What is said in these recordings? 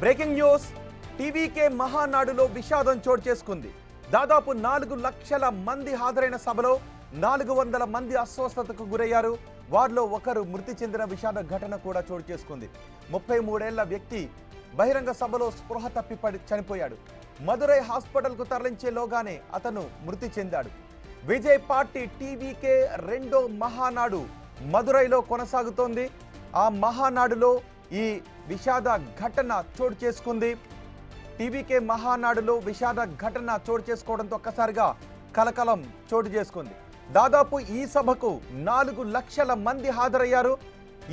Breaking news. TVK మహానాడులో విషాదం చోటు చేసుకుంది. దాదాపు 4 లక్షల మంది హాజరైన సభలో 400 మంది అస్వస్థతకు గురయ్యారు. వారిలో ఒకరు మృతి చెందిన విషాద ఘటన కూడా చోటు చేసుకుంది. 33 ఏళ్ల వ్యక్తి బహిరంగ సభలో స్పృహ తప్పి చనిపోయాడు. మదురై హాస్పిటల్కు తరలించేలోగానే అతను మృతి చెందాడు. విజయ్ పార్టీ టీవీకే రెండో మహానాడు మదురైలో కొనసాగుతోంది. ఆ మహానాడులో ఈ విషాద ఘటన చోటు చేసుకుంది. టీవీకే మహానాడులో విషాద ఘటన చోటు చేసుకోవడంతో ఒక్కసారిగా కలకలం చోటు చేసుకుంది. దాదాపు ఈ సభకు 4 లక్షల మంది హాజరయ్యారు.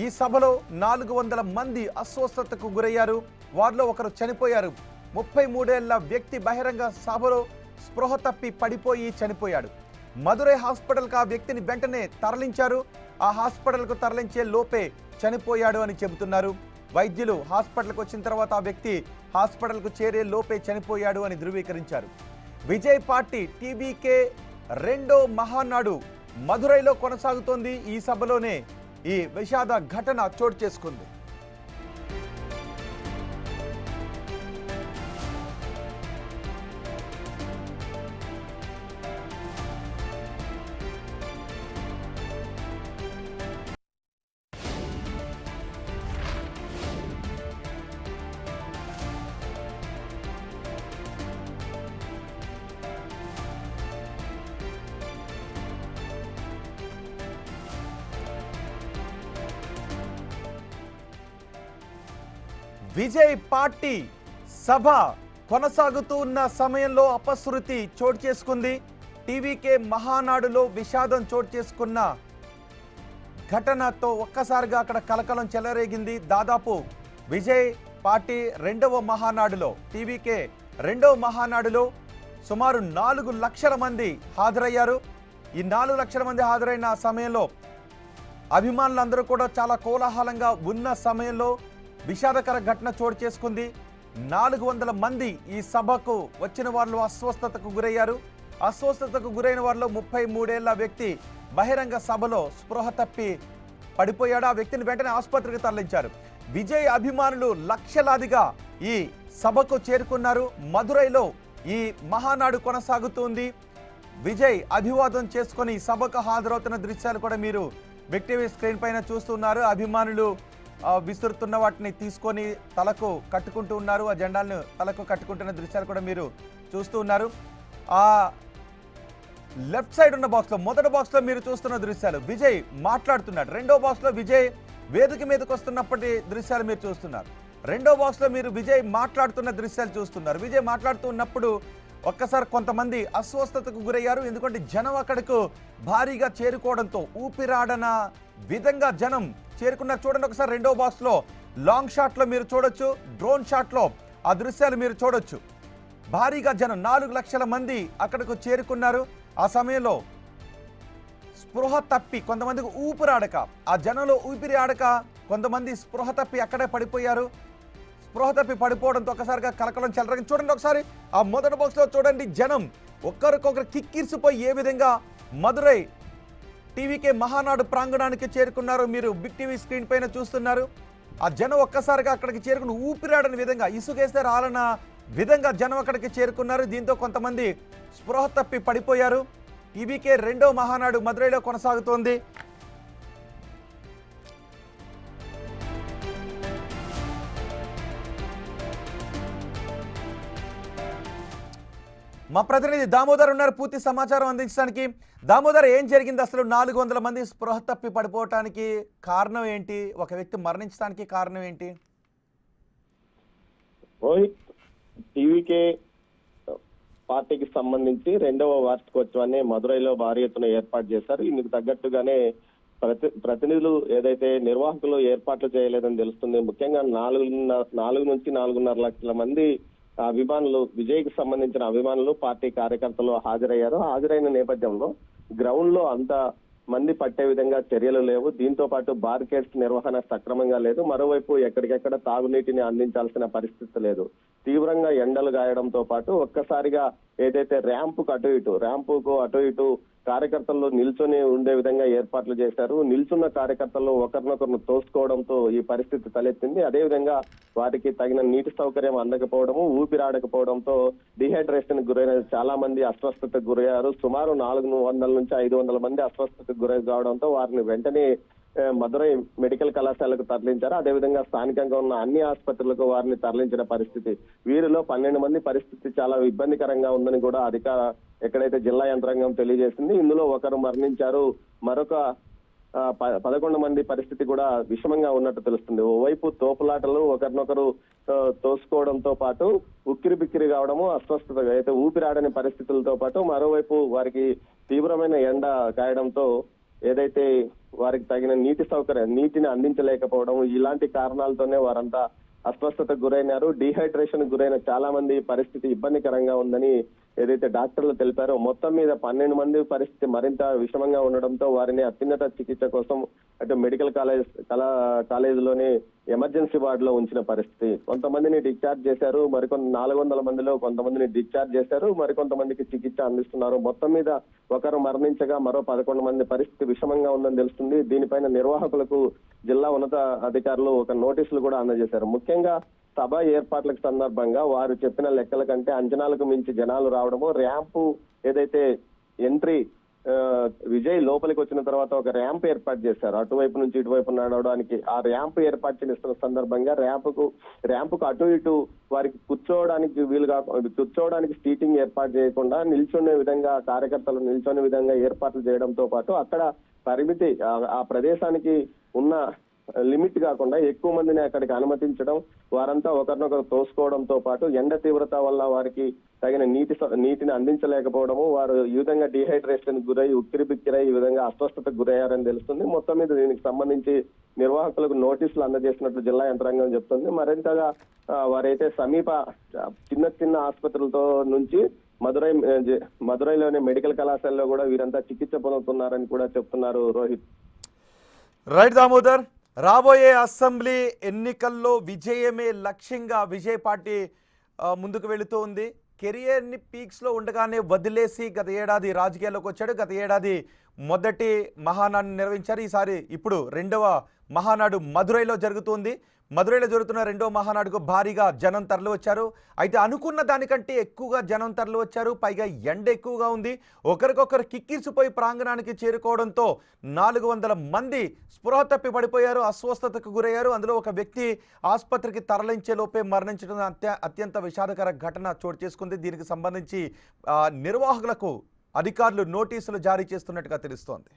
ఈ సభలో 400 మంది అస్వస్థతకు గురయ్యారు. వారిలో ఒకరు చనిపోయారు. 33 ఏళ్ల వ్యక్తి బహిరంగ సభలో స్పృహ తప్పి పడిపోయి చనిపోయాడు. మదురై హాస్పిటల్కి ఆ వ్యక్తిని వెంటనే తరలించారు. ఆ హాస్పిటల్కు తరలించే లోపే చనిపోయాడు అని చెబుతున్నారు. వైద్యులు హాస్పిటల్కి వచ్చిన తర్వాత ఆ వ్యక్తి హాస్పిటల్కు చేరే లోపే చనిపోయాడు అని ధృవీకరించారు. విజయ్ పార్టీ టీవీకే రెండో మహానాడు మదురైలో కొనసాగుతోంది. ఈ సభలోనే ఈ విషాద ఘటన చోటు చేసుకుంది. విజయ్ పార్టీ సభ కొనసాగుతూ ఉన్న సమయంలో అపశృతి చోటు చేసుకుంది. టీవీకే మహానాడులో విషాదం చోటు చేసుకున్న ఘటనతో ఒక్కసారిగా అక్కడ కలకలం చెలరేగింది. దాదాపు విజయ్ పార్టీ రెండవ మహానాడులో టీవీకే రెండవ మహానాడులో సుమారు 4 లక్షల మంది హాజరయ్యారు. ఈ 4 లక్షల మంది హాజరైన సమయంలో అభిమానులందరూ కూడా చాలా కోలాహలంగా ఉన్న సమయంలో విషాదకర ఘటన చోటు చేసుకుంది. 400 మంది ఈ సభకు వచ్చిన వాళ్ళు అస్వస్థతకు గురయ్యారు. అస్వస్థతకు గురైన వారిలో 33 ఏళ్ల వ్యక్తి బహిరంగ సభలో స్పృహ తప్పి పడిపోయాడు. ఆ వ్యక్తిని వెంటనే ఆసుపత్రికి తరలించారు. విజయ్ అభిమానులు లక్షలాదిగా ఈ సభకు చేరుకున్నారు. మదురైలో ఈ మహానాడు కొనసాగుతుంది. విజయ్ అభివాదం చేసుకొని సభకు హాజరవుతున్న దృశ్యాలు కూడా మీరు బిగ్ టీవీ స్క్రీన్ పైన చూస్తున్నారు. అభిమానులు విసురుతున్న వాటిని తీసుకొని తలకు కట్టుకుంటూ ఉన్నారు. ఆ జెండాలను తలకు కట్టుకుంటున్న దృశ్యాలు కూడా మీరు చూస్తూ ఉన్నారు. ఆ లెఫ్ట్ సైడ్ ఉన్న బాక్స్లో మొదటి బాక్స్లో మీరు చూస్తున్న దృశ్యాలు విజయ్ మాట్లాడుతున్నాడు. రెండో బాక్స్లో విజయ్ వేదిక మీదకి వస్తున్నప్పటి దృశ్యాలు మీరు చూస్తున్నారు. రెండో బాక్స్లో మీరు విజయ్ మాట్లాడుతున్న దృశ్యాలు చూస్తున్నారు. విజయ్ మాట్లాడుతూ ఉన్నప్పుడు ఒక్కసారి కొంతమంది అస్వస్థతకు గురయ్యారు. ఎందుకంటే జనం అక్కడకు భారీగా చేరుకోవడంతో ఊపిరాడన విధంగా జనం చేరుకున్నారు. చూడండి ఒకసారి రెండో బాక్స్లో లాంగ్ షాట్లో మీరు చూడొచ్చు, డ్రోన్ షాట్లో ఆ దృశ్యాలు మీరు చూడొచ్చు. భారీగా జనం 4 లక్షల మంది అక్కడకు చేరుకున్నారు. ఆ సమయంలో స్పృహ తప్పి కొంతమందికి ఊపిరాడక, ఆ జనంలో ఊపిరి ఆడక కొంతమంది స్పృహ తప్పి అక్కడే పడిపోయారు. స్పృహ తప్పి పడిపోవడంతో ఒకసారిగా కలకలం చెలరగింది. చూడండి ఒకసారి ఆ మొదటి బాక్స్లో చూడండి, జనం ఒక్కరికొకరు కిక్కిరిసిపోయి ఏ విధంగా మదురై టీవీకే మహానాడు ప్రాంగణానికి చేరుకున్నారు మీరు బిగ్ టీవీ స్క్రీన్ పైన చూస్తున్నారు. ఆ జనం ఒక్కసారిగా అక్కడికి చేరుకుని ఊపిరాడని విధంగా, ఇసుకేస్తే రాలన్న విధంగా జనం అక్కడికి చేరుకున్నారు. దీంతో కొంతమంది స్పృహ తప్పి పడిపోయారు. టీవీకే రెండో మహానాడు మదురైలో కొనసాగుతోంది. మా ప్రతినిధి దామోదర్ ఉన్నారు పూర్తి సమాచారం అందించడానికి. దామోదర్, ఏం జరిగింది అసలు? 400 మంది స్పృహ తప్పి పడిపోవటానికి కారణం ఏంటి? ఒక వ్యక్తి మరణించడానికి కారణం ఏంటి? రోహిత్, టీవీకే పార్టీకి సంబంధించి రెండవ వార్షికోత్సవాన్ని మదురైలో భారీ ఎత్తున ఏర్పాటు చేశారు. ఇందుకు తగ్గట్టుగానే ప్రతినిధులు ఏదైతే నిర్వాహకులు ఏర్పాట్లు చేయలేదని తెలుస్తుంది. ముఖ్యంగా 4 నుంచి 4.5 లక్షల మంది అభిమానులు, విజయ్కి సంబంధించిన అభిమానులు, పార్టీ కార్యకర్తలు హాజరైన నేపథ్యంలో గ్రౌండ్ లో అంత మంది పట్టే విధంగా చర్యలు లేవు. దీంతో పాటు బార్కెట్స్ నిర్వహణ సక్రమంగా లేదు. మరోవైపు ఎక్కడికెక్కడ తాగునీటిని అందించాల్సిన పరిస్థితి లేదు. తీవ్రంగా ఎండలు గాయడంతో పాటు ఒక్కసారిగా ఏదైతే ర్యాంపుకు అటు ఇటు కార్యకర్తలు నిల్చొని ఉండే విధంగా ఏర్పాట్లు చేశారు. నిల్చున్న కార్యకర్తలు ఒకరినొకరు తోసుకోవడంతో ఈ పరిస్థితి తలెత్తింది. అదేవిధంగా వారికి తగిన నీటి సౌకర్యం అందకపోవడము, ఊపిరాడకపోవడంతో డిహైడ్రేషన్ గురైన చాలా మంది అస్వస్థతకు గురయ్యారు. సుమారు 400 నుంచి 500 మంది అస్వస్థతకు గురై కావడంతో వారిని వెంటనే మదురై మెడికల్ కళాశాలకు తరలించారు. అదేవిధంగా స్థానికంగా ఉన్న అన్ని ఆసుపత్రులకు వారిని తరలించిన పరిస్థితి. వీరిలో 12 మంది పరిస్థితి చాలా ఇబ్బందికరంగా ఉందని కూడా ఎక్కడైతే జిల్లా యంత్రాంగం తెలియజేసింది. ఇందులో ఒకరు మరణించారు. మరొక 11 మంది పరిస్థితి కూడా విషమంగా ఉన్నట్టు తెలుస్తుంది. ఓవైపు తోపులాటలు, ఒకరినొకరు తోసుకోవడంతో పాటు ఉక్కిరి బిక్కిరి కావడము, అస్వస్థత అయితే ఊపిరాడని పరిస్థితులతో పాటు మరోవైపు వారికి తీవ్రమైన ఎండ కాయడంతో ఏదైతే వారికి తగిన నీటిని అందించలేకపోవడం, ఇలాంటి కారణాలతోనే వారంతా అస్వస్థతకు గురైనారు. డిహైడ్రేషన్ గురైన చాలా మంది పరిస్థితి ఇబ్బందికరంగా ఉందని ఏదైతే డాక్టర్లు తెలిపారో, మొత్తం మీద 12 మంది పరిస్థితి మరింత విషమంగా ఉండడంతో వారిని అత్యున్నత చికిత్స కోసం అటు మెడికల్ కాలేజీలోనే ఎమర్జెన్సీ వార్డులో ఉంచిన పరిస్థితి. కొంతమందిని డిశ్చార్జ్ చేశారు, మరికొంత 400 మందిలో కొంతమందిని డిశ్చార్జ్ చేశారు, మరికొంతమందికి చికిత్స అందిస్తున్నారు. మొత్తం మీద ఒకరు మరణించగా మరో 11 మంది పరిస్థితి విషమంగా ఉందని తెలుస్తుంది. దీనిపైన నిర్వాహకులకు జిల్లా ఉన్నత అధికారులు ఒక నోటీసులు కూడా అందజేశారు. ముఖ్యంగా సభ ఏర్పాట్లకు సందర్భంగా వారు చెప్పిన లెక్కల కంటే అంచనాలకు మించి జనాలు రావడము, ర్యాంపు ఏదైతే ఎంట్రీ విజయ్ లోపలికి వచ్చిన తర్వాత ఒక ర్యాంప్ ఏర్పాటు చేశారు. అటువైపు నుంచి ఇటువైపు నడవడానికి ఆ ర్యాంప్ ఏర్పాటు చేస్తున్న సందర్భంగా ర్యాంపుకు అటు ఇటు వారికి కూర్చోవడానికి సీటింగ్ ఏర్పాటు చేయకుండా కార్యకర్తలు నిల్చునే విధంగా ఏర్పాట్లు చేయడంతో పాటు అక్కడ పరిమితి ఆ ప్రదేశానికి ఉన్న లిమిట్ కాకుండా ఎక్కువ మందిని అక్కడికి అనుమతించడం, వారంతా ఒకరినొకరు తోసుకోవడంతో పాటు ఎండ తీవ్రత వల్ల వారికి తగిన నీటిని అందించలేకపోవడము, వారు ఈ విధంగా డిహైడ్రేషన్ గురై ఉక్కిరిబిక్కిరై ఈ విధంగా అస్వస్థతకు గురయ్యారని తెలుస్తుంది. మొత్తం మీద దీనికి సంబంధించి నిర్వాహకులకు నోటీసులు అందజేసినట్లు జిల్లా యంత్రాంగం చెప్తుంది. మరింతగా వారైతే సమీప చిన్న ఆసుపత్రులతో నుంచి మదురైలోని మెడికల్ కళాశాలలో కూడా వీరంతా చికిత్స పొందుతున్నారని కూడా చెప్తున్నారు. రోహిత్. రైట్ దామోదర్, రాబోయే అసెంబ్లీ ఎన్నికల్లో విజయమే లక్ష్యంగా విజయ్ పార్టీ ముందుకు వెళుతూ ఉంది. కెరియర్ని పీక్స్లో ఉండగానే వదిలేసి గత ఏడాది రాజకీయాల్లోకి వచ్చాడు. గత ఏడాది మొదటి మహానాడుని నిర్వహించారు. ఇప్పుడు రెండవ మహానాడు మదురైలో జరుగుతుంది. మదురైలో జరుగుతున్న రెండో మహానాడుకు భారీగా జనం తరలి వచ్చారు. అయితే అనుకున్న దానికంటే ఎక్కువగా జనం తరలి వచ్చారు. పైగా ఎండ ఎక్కువగా ఉంది. ఒకరికొకరు కిక్కిరిసిపోయి ప్రాంగణానికి చేరుకోవడంతో 400 మంది స్పృహ తప్పి పడిపోయారు, అస్వస్థతకు గురయ్యారు. అందులో ఒక వ్యక్తి ఆసుపత్రికి తరలించే లోపే మరణించడం అత్యంత విషాదకర ఘటన చోటు చేసుకుంది. దీనికి సంబంధించి నిర్వాహకులకు అధికారులు నోటీసులు జారీ చేస్తున్నట్టుగా తెలుస్తోంది.